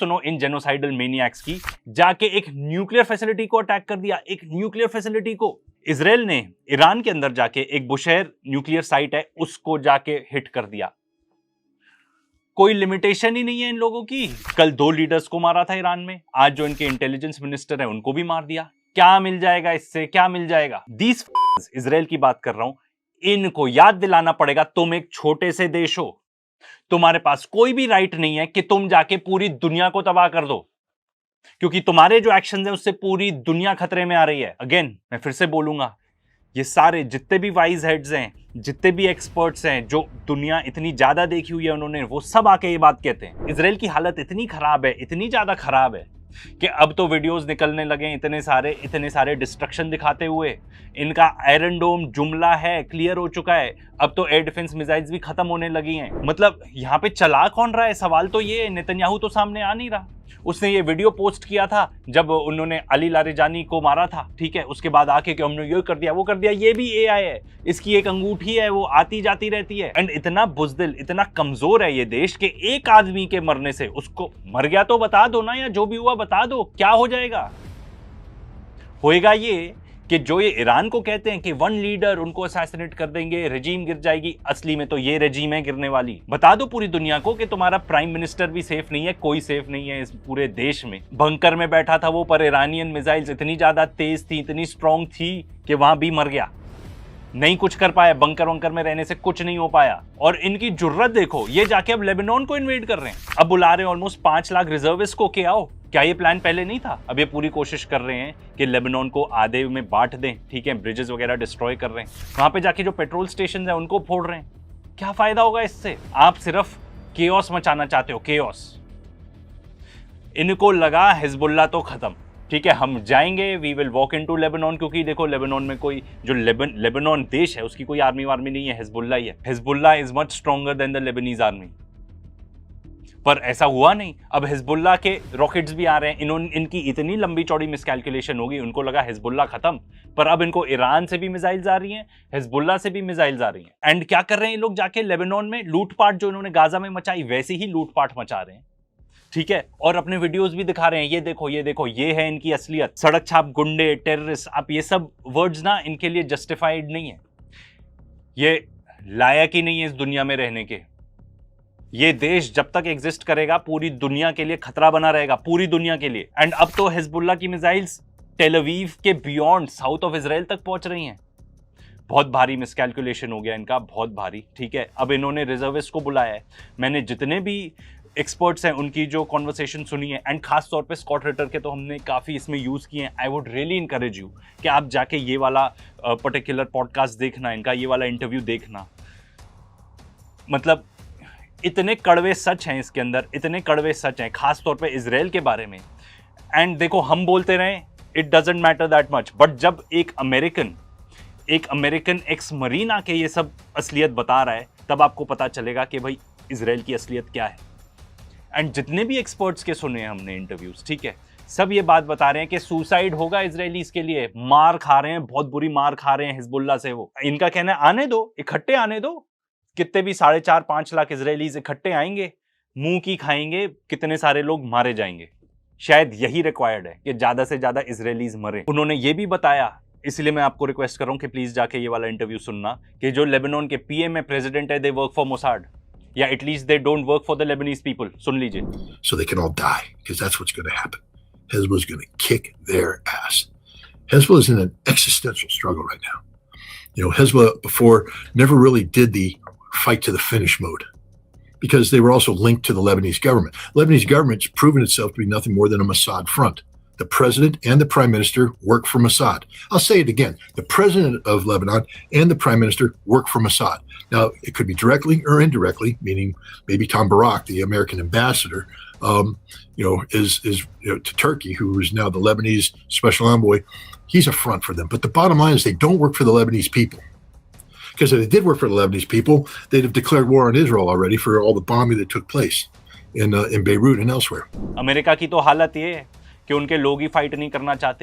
सुनो इन जेनोसाइडल मेनियाक्स की, जाके एक न्यूक्लियर फैसिलिटी को अटैक कर दिया। एक न्यूक्लियर फैसिलिटी को इजराइल ने ईरान के अंदर जाके एक बुशेहर न्यूक्लियर साइट है उसको जाके हिट कर दिया। कोई लिमिटेशन ही नहीं है इन लोगों की। कल 2 लीडर्स को मारा था ईरान में, आज जो इनके इंटेलिजेंस मिनिस्टर है उनको भी मार दिया। क्या मिल जाएगा इससे, क्या मिल जाएगा? दीस इजराइल की बात कर रहा हूं, इनको याद दिलाना पड़ेगा तुम एक छोटे से देश हो, तुम्हारे पास कोई भी राइट नहीं है कि तुम जाके पूरी दुनिया को तबाह कर दो, क्योंकि तुम्हारे जो एक्शंस हैं उससे पूरी दुनिया खतरे में आ रही है। अगेन मैं फिर से बोलूंगा, ये सारे जितने भी वाइज हेड्स हैं, जितने भी एक्सपर्ट्स हैं, जो दुनिया इतनी ज्यादा देखी हुई है उन्होंने, वो सब आके ये बात कहते हैं इजराइल की हालत इतनी खराब है, इतनी ज्यादा खराब है कि अब तो वीडियोस निकलने लगे इतने सारे डिस्ट्रक्शन दिखाते हुए। इनका आयरन डोम जुमला है, क्लियर हो चुका है। अब तो एयर डिफेंस मिसाइल्स भी खत्म होने लगी हैं। मतलब यहाँ पे चला कौन रहा है? सवाल तो ये, नेतन्याहू तो सामने आ नहीं रहा। उसने ये वीडियो पोस्ट किया था जब उन्होंने अली लारिजानी को मारा था, ठीक है, उसके बाद आके कि हमने ये कर दिया वो कर दिया। ये भी एआई है, इसकी एक अंगूठी है, वो आती जाती रहती है। एंड इतना बुजदिल, इतना कमजोर है ये देश के एक आदमी के मरने से, उसको मर गया तो बता दो ना, या जो भी हुआ बता दो, क्या हो जाएगा? होएगा ये कि जो ये ईरान को कहते हैं कि 1 लीडर उनको असैसिनेट कर देंगे, रेजीम गिर जाएगी, असली में तो ये रेजीम है गिरने वाली। बता दो पूरी दुनिया को कि तुम्हारा प्राइम मिनिस्टर भी सेफ नहीं है, कोई सेफ नहीं है इस पूरे देश में। बंकर में बैठा था वो, पर ईरानियन मिसाइल्स इतनी ज्यादा तेज थी, इतनी स्ट्रॉन्ग थी कि वहां भी मर गया, नहीं कुछ कर पाया। बंकर वंकर में रहने से कुछ नहीं हो पाया। और इनकी जुर्रत देखो, ये जाके अब लेबनान को इन्वेड कर रहे हैं। अब बुला रहे हैं ऑलमोस्ट 5 लाख रिजर्विस्ट को कि आओ। क्या ये प्लान पहले नहीं था? अब ये पूरी कोशिश कर रहे हैं कि लेबनान को आधे में बांट दें, ठीक है, ब्रिजेस वगैरह डिस्ट्रॉय कर रहे हैं, वहां पे जाके जो पेट्रोल स्टेशन है उनको फोड़ रहे हैं। क्या फायदा होगा इससे? आप सिर्फ केओस मचाना चाहते हो, केओस। इनको लगा हिजबुल्लाह तो खत्म, ठीक है, हम जाएंगे, we will walk into Lebanon, क्योंकि देखो लेबनान में कोई जो लेबनान देश है उसकी कोई आर्मी वार्मी नहीं है, हिजबुल्लाह ही है। Hezbollah is much stronger than the Lebanese army. पर ऐसा हुआ नहीं। अब हिजबुल्लाह के रॉकेट्स भी आ रहे हैं। इनकी इतनी लंबी चौड़ी मिसकैलकुलेशन होगी, उनको लगा हिजबुल्लाह खत्म, पर अब इनको ईरान से भी मिसाइल्स आ रही हैं, हिजबुल्लाह से भी मिसाइल्स आ रही हैं। एंड क्या कर रहे हैं ये लोग? जाके लेबनान में लूटपाट जो इन्होंने गाजा में मचाई, वैसे ही लूटपाट मचा रहे हैं, ठीक है, और अपने वीडियोस भी दिखा रहे हैं। ये देखो, ये देखो, ये है इनकी असलियत। सड़क छाप गुंडे, टेररिस्ट, आप ये सब वर्ड्स ना इनके लिए जस्टिफाइड नहीं है, ये लायक ही नहीं है इस दुनिया में रहने के। ये देश जब तक एग्जिस्ट करेगा पूरी दुनिया के लिए खतरा बना रहेगा, पूरी दुनिया के लिए। एंड अब तो हिजबुल्लाह की मिसाइल्स टेल अवीव के बियॉन्ड साउथ ऑफ इजराइल तक पहुंच रही हैं। बहुत भारी मिसकैलकुलेशन हो गया इनका, बहुत भारी, ठीक है। अब इन्होंने रिजर्विस्ट को बुलाया है। मैंने जितने भी एक्सपर्ट्स हैं उनकी जो कॉन्वर्सेशन सुनी है, एंड खास तौर पे स्कॉट रिटर के तो हमने काफ़ी इसमें यूज़ किए हैं। I would really encourage you कि आप जाके ये वाला पर्टिकुलर पॉडकास्ट देखना, इनका ये वाला इंटरव्यू देखना। मतलब इतने कड़वे सच हैं इसके अंदर, इतने कड़वे सच हैं खास तौर पे इजराइल के बारे में। एंड देखो, हम बोलते रहें it doesn't matter that much, but जब एक अमेरिकन एक्स मरीन आके ये सब असलियत बता रहा है, तब आपको पता चलेगा कि भाई इजराइल की असलियत क्या है। एंड जितने भी एक्सपर्ट्स के सुने हैं हमने इंटरव्यूज, ठीक है, सब ये बात बता रहे हैं कि सुसाइड होगा इजरायलीज के लिए, मार खा रहे हैं, बहुत बुरी मार खा रहे हैं हिजबुल्लाह से। वो इनका कहना है आने दो, इकट्ठे आने दो, कितने भी 4.5-5 लाख इजरायलीज इकट्ठे आएंगे, मुंह की खाएंगे, कितने सारे लोग मारे जाएंगे। शायद यही रिक्वायर्ड है कि ज्यादा से ज्यादा इजरायलीज मरे। उन्होंने ये भी बताया, इसलिए मैं आपको रिक्वेस्ट कर रहा हूं कि प्लीज जाके ये वाला इंटरव्यू सुनना, कि जो लेबनान के पीएम है, प्रेसिडेंट है, दे वर्क फॉर मोसाड, या at least they don't work for the Lebanese people. सुन लीजिए। So they can all die, because that's what's going to happen. Hezbollah is going to kick their ass. Hezbollah is in an existential struggle right now. You know, Hezbollah before never really did the fight to the finish mode, because they were also linked to the Lebanese government. Lebanese government's proven itself to be nothing more than a Mossad front. The president and the prime minister work for Mossad. I'll say it again. The president of Lebanon and the prime minister work for Mossad. Now, it could be directly or indirectly, meaning maybe Tom Barak, the American ambassador, is to Turkey, who is now the Lebanese special envoy. He's a front for them. But the bottom line is they don't work for the Lebanese people. Because if they did work for the Lebanese people, they'd have declared war on Israel already for all the bombing that took place in Beirut and elsewhere. America की तो हालत ये है कि उनके लोग ही fight नहीं करना चाहते।